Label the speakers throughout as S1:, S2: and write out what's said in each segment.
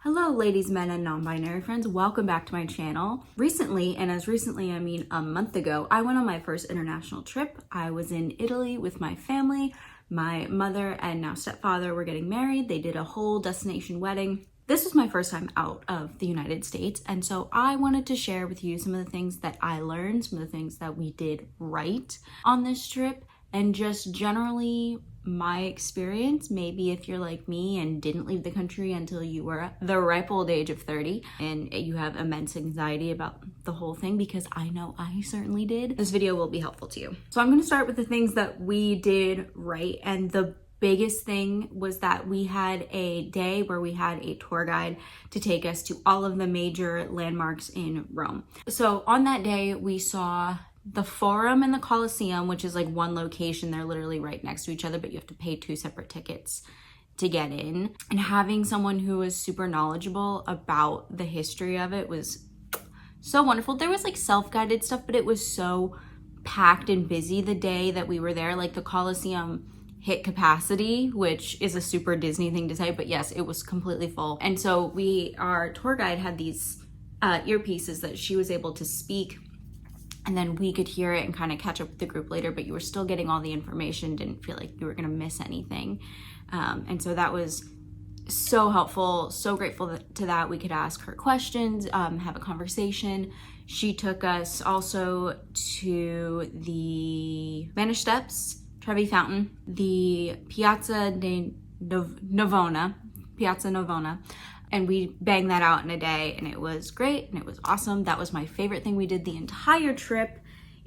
S1: Hello ladies, men, and non-binary friends. Welcome back to my channel. Recently, and as recently I mean a month ago, I went on my first international trip. I was in Italy with my family. My mother and now stepfather were getting married. They did a whole destination wedding. This was my first time out of the United States, and so I wanted to share with you some of the things that I learned, some of the things that we did right on this trip, and just generally my experience. Maybe if you're like me and didn't leave the country until you were the ripe old age of 30 and you have immense anxiety about the whole thing, because I know I certainly did, this video will be helpful to you. So I'm going to start with the things that we did right, and the biggest thing was that we had a day where we had a tour guide to take us to all of the major landmarks in Rome. So on that day we saw the Forum and the Colosseum, which is like one location. They're literally right next to each other, but you have to pay 2 separate tickets to get in. And having someone who was super knowledgeable about the history of it was so wonderful. There was like self-guided stuff, but it was so packed and busy the day that we were there. Like the Colosseum hit capacity, which is a super Disney thing to say, but yes, it was completely full. And so our tour guide had these earpieces that she was able to speak, and then we could hear it and kind of catch up with the group later, but you were still getting all the information, didn't feel like you were gonna miss anything. And so that was so helpful, so grateful to that. We could ask her questions, have a conversation. She took us also to the Spanish Steps, Trevi Fountain, the Piazza Navona, and we banged that out in a day, and it was great and it was awesome. That was my favorite thing we did the entire trip.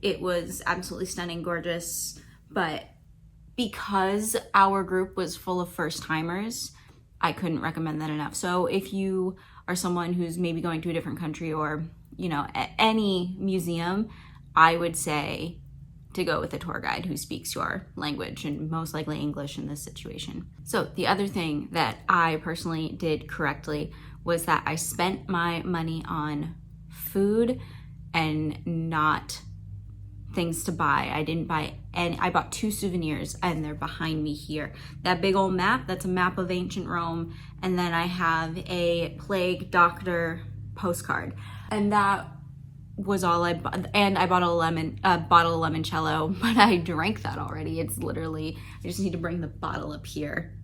S1: It was absolutely stunning, gorgeous, but because our group was full of first-timers, I couldn't recommend that enough. So if you are someone who's maybe going to a different country or, you know, any museum, I would say to go with a tour guide who speaks your language, and most likely English in this situation. So the other thing that I personally did correctly was that I spent my money on food and not things to buy. I didn't buy any. I bought 2 souvenirs, and they're behind me here. That big old map, that's a map of ancient Rome, and then I have a plague doctor postcard, and that was all I bought. And I bought a bottle of limoncello, but I drank that already. It's literally, I just need to bring the bottle up here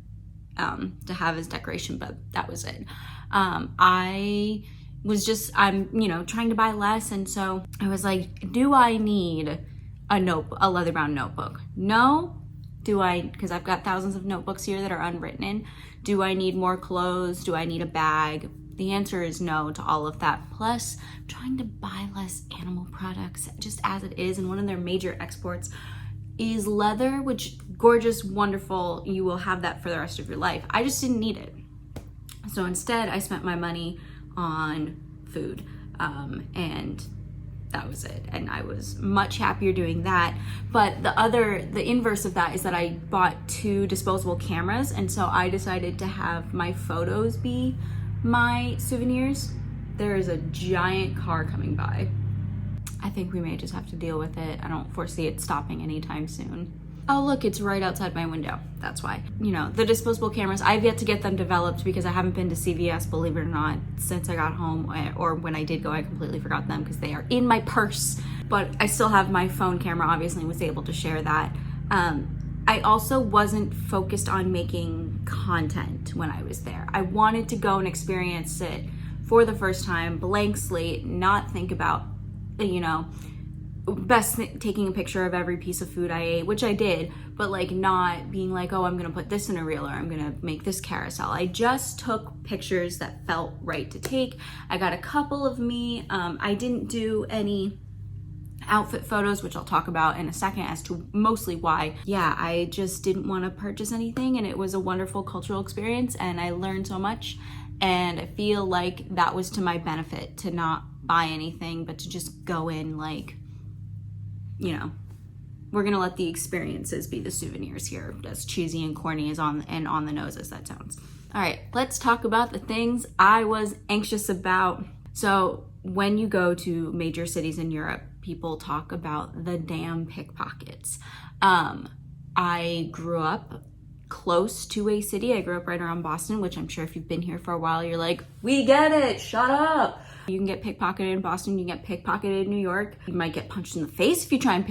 S1: to have as decoration, but that was it. I'm trying to buy less, and so I was like, do I need a leather-bound notebook? No. Do I, because I've got thousands of notebooks here that are unwritten in. Do I need more clothes? Do I need a bag? The answer is no to all of that. Plus, I'm trying to buy less animal products just as it is, and one of their major exports is leather, which gorgeous, wonderful. You will have that for the rest of your life. I just didn't need it. So instead, I spent my money on food, and that was it. And I was much happier doing that. But the inverse of that is that I bought 2 disposable cameras, and so I decided to have my photos be my souvenirs. There is a giant car coming by. I think we may just have to deal with it. I don't foresee it stopping anytime soon. Oh look, it's right outside my window. That's why. You know, the disposable cameras, I've yet to get them developed because I haven't been to CVS, believe it or not, since I got home, or when I did go, I completely forgot them because they are in my purse. But I still have my phone camera, obviously, and was able to share that. I also wasn't focused on making content when I was there. I wanted to go and experience it for the first time, blank slate, not think about, taking a picture of every piece of food I ate, which I did, but like not being like, oh, I'm gonna put this in a reel or I'm gonna make this carousel. I just took pictures that felt right to take. I got a couple of me. I didn't do any outfit photos, which I'll talk about in a second as to mostly why. Yeah, I just didn't want to purchase anything, and it was a wonderful cultural experience, and I learned so much, and I feel like that was to my benefit, to not buy anything, but to just go in like, we're gonna let the experiences be the souvenirs here, as cheesy and corny as on the nose as that sounds. All right, let's talk about the things I was anxious about. So when you go to major cities in Europe, people talk about the damn pickpockets. I grew up close to a city. I grew up right around Boston, which I'm sure if you've been here for a while, you're like, we get it, shut up. You can get pickpocketed in Boston, you can get pickpocketed in New York. You might get punched in the face if you try and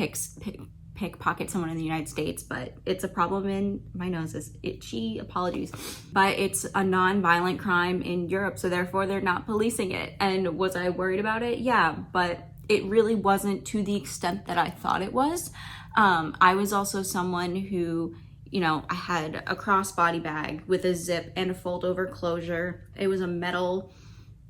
S1: pickpocket someone in the United States, but it's a problem in, my nose is itchy, apologies, but it's a non-violent crime in Europe, so therefore they're not policing it. And was I worried about it? Yeah, but it really wasn't to the extent that I thought it was. I was also someone who, you know, I had a crossbody bag with a zip and a fold over closure. It was a metal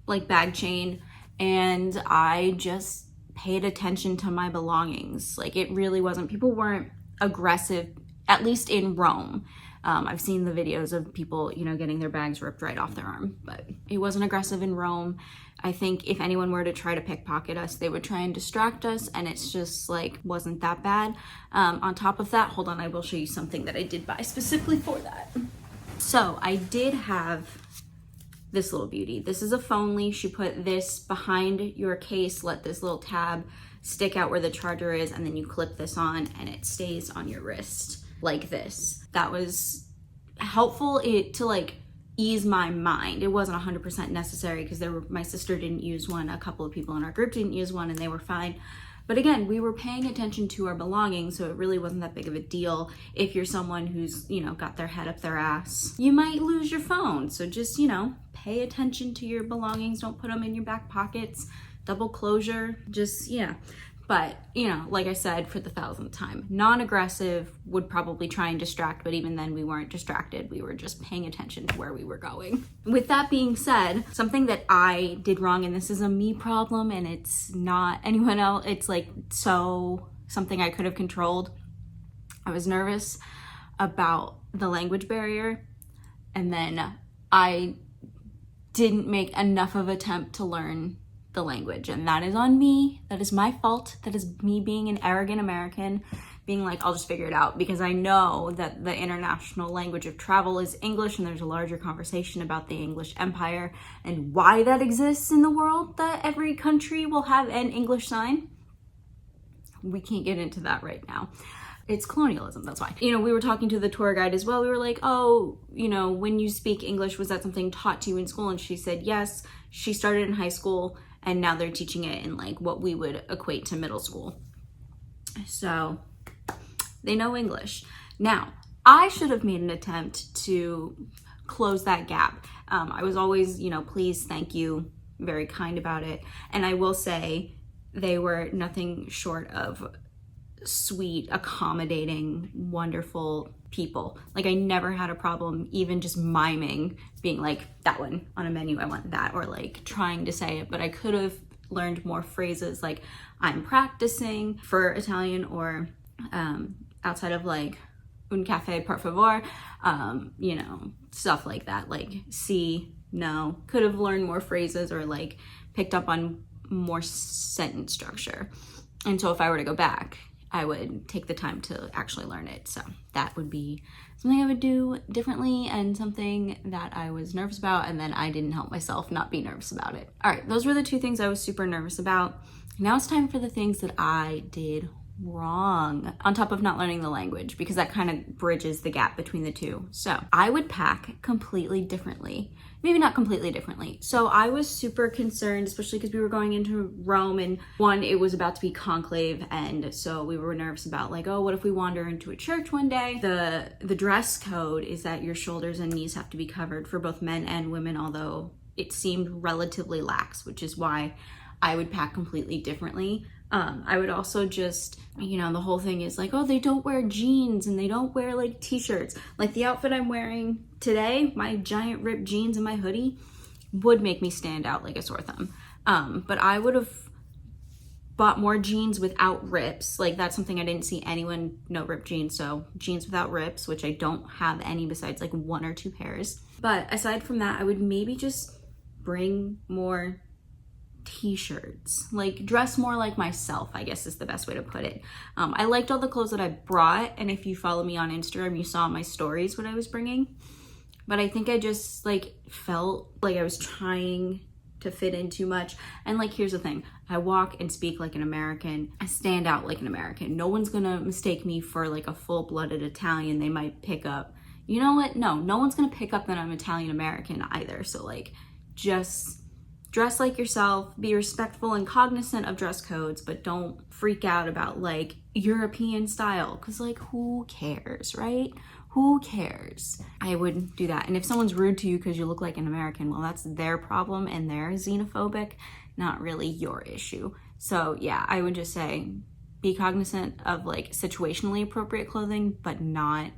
S1: like bag chain, and I just paid attention to my belongings. Like, it really wasn't, people weren't aggressive, at least in Rome. I've seen the videos of people, you know, getting their bags ripped right off their arm, but it wasn't aggressive in Rome. I think if anyone were to try to pickpocket us, they would try and distract us, and it's just like, wasn't that bad. On top of that, hold on, I will show you something that I did buy specifically for that. So I did have this little beauty. This is a phone leash. You put this behind your case, let this little tab stick out where the charger is, and then you clip this on and it stays on your wrist like this. That was helpful to like ease my mind. It wasn't 100% necessary because my sister didn't use one, a couple of people in our group didn't use one, and they were fine. But again, we were paying attention to our belongings, so it really wasn't that big of a deal. If you're someone who's, you know, got their head up their ass, you might lose your phone. So just, you know, pay attention to your belongings. Don't put them in your back pockets. Double closure, just, yeah. But, you know, like I said, for the 1,000th time, non-aggressive, would probably try and distract, but even then we weren't distracted. We were just paying attention to where we were going. With that being said, something that I did wrong, and this is a me problem and it's not anyone else, it's like something I could have controlled. I was nervous about the language barrier, and then I didn't make enough of an attempt to learn the language, and that is on me. That is my fault. That is me being an arrogant American, being like, I'll just figure it out, because I know that the international language of travel is English, and there's a larger conversation about the English empire and why that exists in the world, that every country will have an English sign. We can't get into that right now. It's colonialism, that's why. You know, we were talking to the tour guide as well. We were like, oh, you know, when you speak English, was that something taught to you in school? And she said, yes, she started in high school, and now they're teaching it in like what we would equate to middle school. So they know English. Now, I should have made an attempt to close that gap. I was always, you know, please, thank you, very kind about it. And I will say they were nothing short of sweet, accommodating, wonderful people. Like, I never had a problem even just miming, being like, that one on a menu, I want that, or like trying to say it. But I could have learned more phrases like I'm practicing for Italian, or outside of like un caffè per favor, you know, stuff like that, like si, no. Could have learned more phrases or like picked up on more sentence structure. And so if I were to go back, I would take the time to actually learn it. So that would be something I would do differently, and something that I was nervous about, and then I didn't help myself not be nervous about it. All right, those were the two things I was super nervous about. Now it's time for the things that I did wrong, on top of not learning the language, because that kind of bridges the gap between the two. So I would pack completely differently. Maybe not completely differently. So I was super concerned, especially because we were going into Rome, and one, it was about to be conclave, and so we were nervous about like, oh, what if we wander into a church one day? The dress code is that your shoulders and knees have to be covered for both men and women, although it seemed relatively lax, which is why I would pack completely differently. I would also just, you know, the whole thing is like, oh, they don't wear jeans and they don't wear like t-shirts. Like the outfit I'm wearing today, my giant ripped jeans and my hoodie, would make me stand out like a sore thumb. But I would have bought more jeans without rips. Like, that's something I didn't see anyone, no ripped jeans. So jeans without rips, which I don't have any besides like 1 or 2 pairs. But aside from that, I would maybe just bring more t-shirts, like dress more like myself, I guess is the best way to put it. I liked all the clothes that I brought, and if you follow me on Instagram, you saw my stories what I was bringing. But I think I just like felt like I was trying to fit in too much. And like, here's the thing, I walk and speak like an American. I stand out like an American. No one's gonna mistake me for like a full-blooded Italian. They might pick up, you know what? No one's gonna pick up that I'm Italian American either. So like, just dress like yourself, be respectful and cognizant of dress codes, but don't freak out about like European style, because like, who cares, right? Who cares? I wouldn't do that. And if someone's rude to you because you look like an American, well, that's their problem and they're xenophobic, not really your issue. So yeah, I would just say be cognizant of like situationally appropriate clothing, but not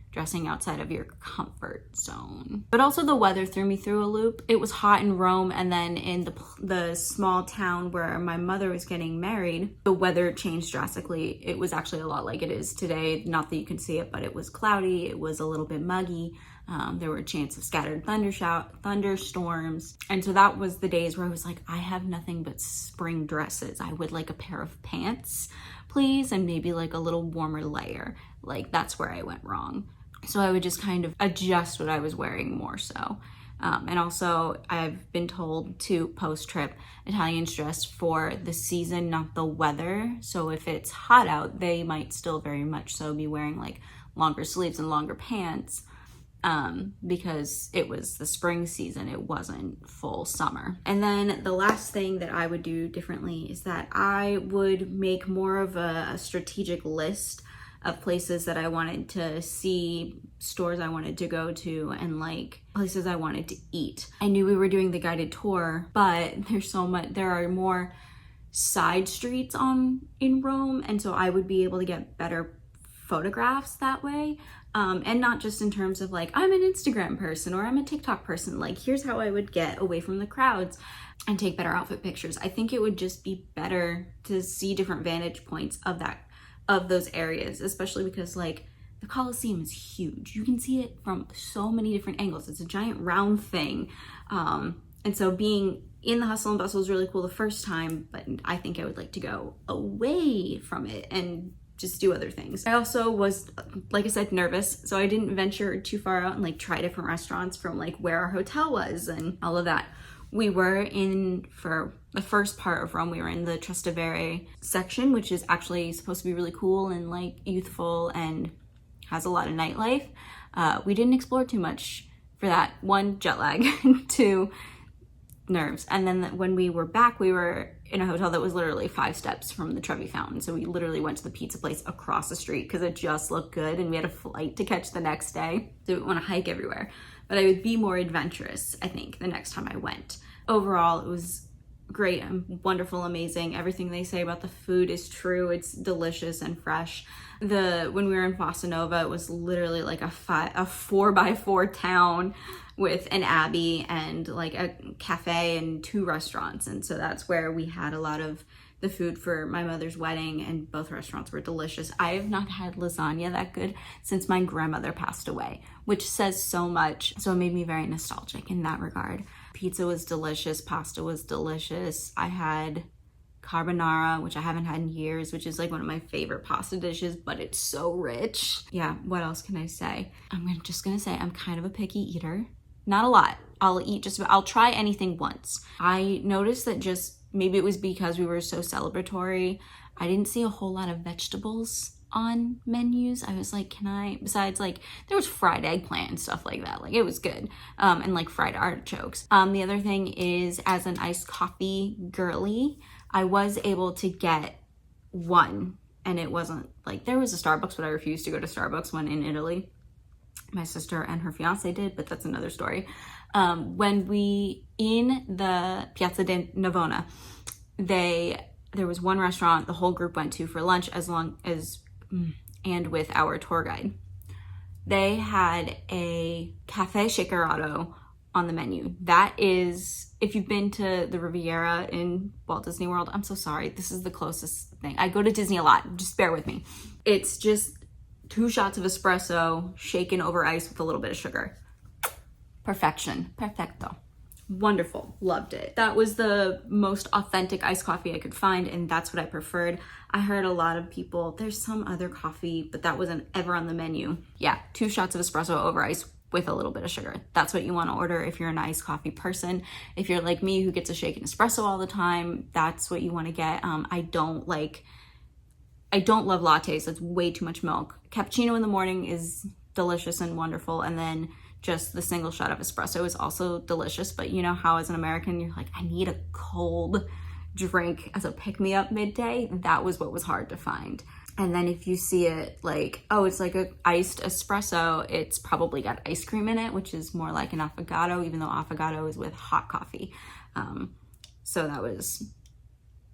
S1: dressing outside of your comfort zone. But also the weather threw me through a loop. It was hot in Rome, and then in the small town where my mother was getting married, the weather changed drastically. It was actually a lot like it is today. Not that you can see it, but it was cloudy. It was a little bit muggy. There were a chance of scattered thunderstorms. And so that was the days where I was like, I have nothing but spring dresses. I would like a pair of pants, please, and maybe like a little warmer layer. Like, that's where I went wrong. So I would just kind of adjust what I was wearing more so. And also I've been told to post-trip, Italians dress for the season, not the weather. So if it's hot out, they might still very much so be wearing like longer sleeves and longer pants, because it was the spring season, it wasn't full summer. And then the last thing that I would do differently is that I would make more of a strategic list of places that I wanted to see, stores I wanted to go to, and like places I wanted to eat. I knew we were doing the guided tour, but there are more side streets in Rome, and so I would be able to get better photographs that way. And not just in terms of like, I'm an Instagram person or I'm a TikTok person, like here's how I would get away from the crowds and take better outfit pictures. I think it would just be better to see different vantage points of those areas, especially because like the Colosseum is huge. You can see it from so many different angles. It's a giant round thing. And so being in the hustle and bustle was really cool the first time, but I think I would like to go away from it and just do other things. I also was, like I said, nervous, so I didn't venture too far out and like try different restaurants from like where our hotel was and all of that. We were for the first part of Rome, we were in the Trastevere section, which is actually supposed to be really cool and like youthful and has a lot of nightlife. We didn't explore too much for that. 1, jet lag, 2, nerves. And then when we were back, we were in a hotel that was literally 5 steps from the Trevi Fountain. So we literally went to the pizza place across the street because it just looked good and we had a flight to catch the next day. So we didn't want to hike everywhere. But I would be more adventurous, I think, the next time I went. Overall, it was great and wonderful, amazing. Everything they say about the food is true. It's delicious and fresh. When we were in Fossa Nova, it was literally like a 4x4 town with an abbey and like a cafe and 2 restaurants. And so that's where we had a lot of the food for my mother's wedding, and both restaurants were delicious. I have not had lasagna that good since my grandmother passed away, which says so much. So it made me very nostalgic in that regard. Pizza was delicious, pasta was delicious. I had carbonara, which I haven't had in years, which is like one of my favorite pasta dishes, but it's so rich. Yeah, what else can I say? Just gonna say I'm kind of a picky eater. Not a lot. I'll try anything once. I noticed that maybe it was because we were so celebratory, I didn't see a whole lot of vegetables on menus. I was like, besides like, there was fried eggplant and stuff like that. Like, it was good. And like fried artichokes. The other thing is, as an iced coffee girly, I was able to get one, and it wasn't like, there was a Starbucks, but I refused to go to Starbucks when in Italy. My sister and her fiance did, but that's another story. When in the Piazza di Navona, there was one restaurant the whole group went to for lunch and with our tour guide. They had a cafe shakerato on the menu. That is, if you've been to the Riviera in Walt Disney World, I'm so sorry. This is the closest thing. I go to Disney a lot. Just bear with me. It's just 2 shots of espresso shaken over ice with a little bit of sugar. Perfection. Perfecto. Wonderful. Loved it. That was the most authentic iced coffee I could find, and that's what I preferred. I heard a lot of people, there's some other coffee, but that wasn't ever on the menu. Yeah, 2 shots of espresso over ice with a little bit of sugar. That's what you want to order if you're an iced coffee person. If you're like me, who gets a shaken espresso all the time, that's what you want to get. I don't love lattes. That's way too much milk. Cappuccino in the morning is delicious and wonderful. And then just the single shot of espresso is also delicious. But you know how as an American, you're like, I need a cold drink as a pick-me-up midday. That was what was hard to find. And then if you see it like, oh, it's like a iced espresso, it's probably got ice cream in it, which is more like an affogato, even though affogato is with hot coffee. So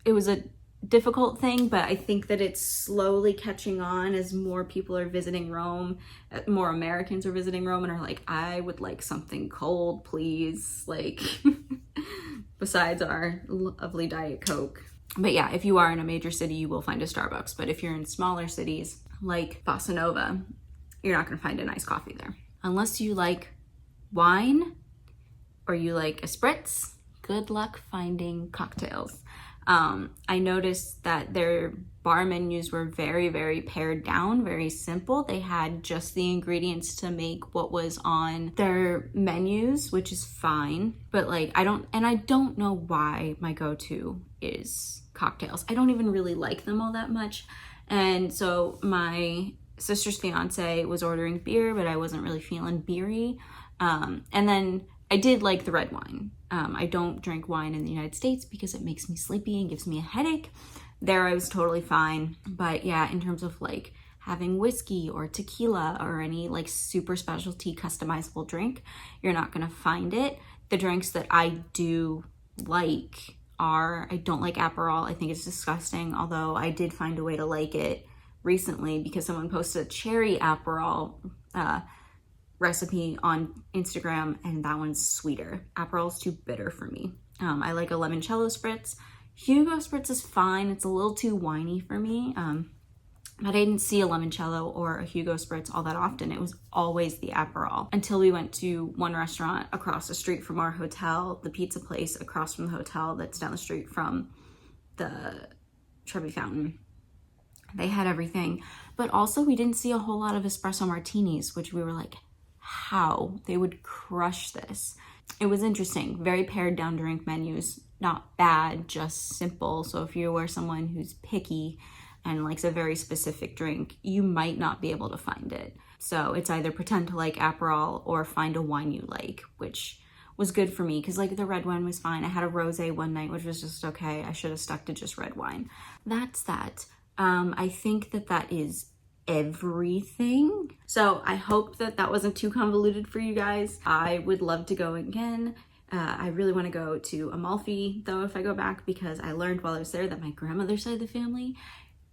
S1: it was a difficult thing, but I think that it's slowly catching on as more people are visiting Rome, more Americans are visiting Rome and are like, I would like something cold, please. Like, besides our lovely Diet Coke. But yeah, if you are in a major city, you will find a Starbucks. But if you're in smaller cities like Bossa Nova, you're not gonna find a nice coffee there. Unless you like wine or you like a spritz, good luck finding cocktails. I noticed that their bar menus were very, very pared down, very simple. They had just the ingredients to make what was on their menus, which is fine. But like, I don't know why my go-to is cocktails. I don't even really like them all that much. And so my sister's fiance was ordering beer, but I wasn't really feeling beery. And then I did like the red wine. I don't drink wine in the United States because it makes me sleepy and gives me a headache. There I was totally fine. But yeah, in terms of like having whiskey or tequila or any like super specialty customizable drink, you're not gonna find it. The drinks that I do like are, I don't like Aperol. I think it's disgusting, although I did find a way to like it recently because someone posted a cherry Aperol recipe on Instagram, and that one's sweeter. Aperol's too bitter for me. I like a limoncello spritz. Hugo spritz is fine. It's a little too winey for me. But I didn't see a limoncello or a Hugo spritz all that often. It was always the Aperol until we went to one restaurant across the street from our hotel, the pizza place across from the hotel that's down the street from the Trevi Fountain. They had everything, but also we didn't see a whole lot of espresso martinis, which we were like, how they would crush this. It was interesting. Very pared down drink menus, not bad, just simple. So if you are someone who's picky and likes a very specific drink, you might not be able to find it. So it's either pretend to like Aperol or find a wine you like, which was good for me because like the red wine was fine. I had a rosé one night, which was just okay. I should have stuck to just red wine. That's that. I think that is everything. So I hope that wasn't too convoluted for you guys. I would love to go again. I really want to go to Amalfi though if I go back, because I learned while I was there that my grandmother's side of the family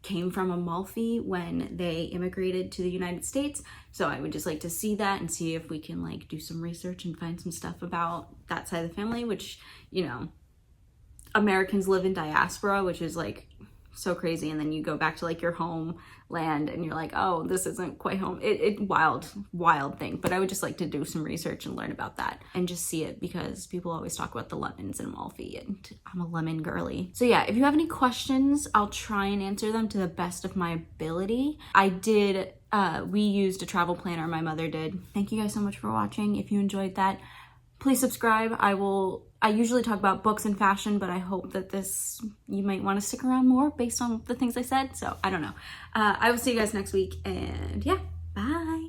S1: came from Amalfi when they immigrated to the United States. So I would just like to see that and see if we can like do some research and find some stuff about that side of the family, which, you know, Americans live in diaspora, which is like so crazy. And then you go back to like your homeland and you're like, oh, this isn't quite home. It wild thing. But I would just like to do some research and learn about that and just see it, because people always talk about the lemons in Amalfi and I'm a lemon girly. So yeah, if you have any questions, I'll try and answer them to the best of my ability. We used a travel planner, my mother did. Thank you guys so much for watching. If you enjoyed that, please subscribe. I usually talk about books and fashion, but I hope that you might want to stick around more based on the things I said. So I don't know. I will see you guys next week, and yeah, bye.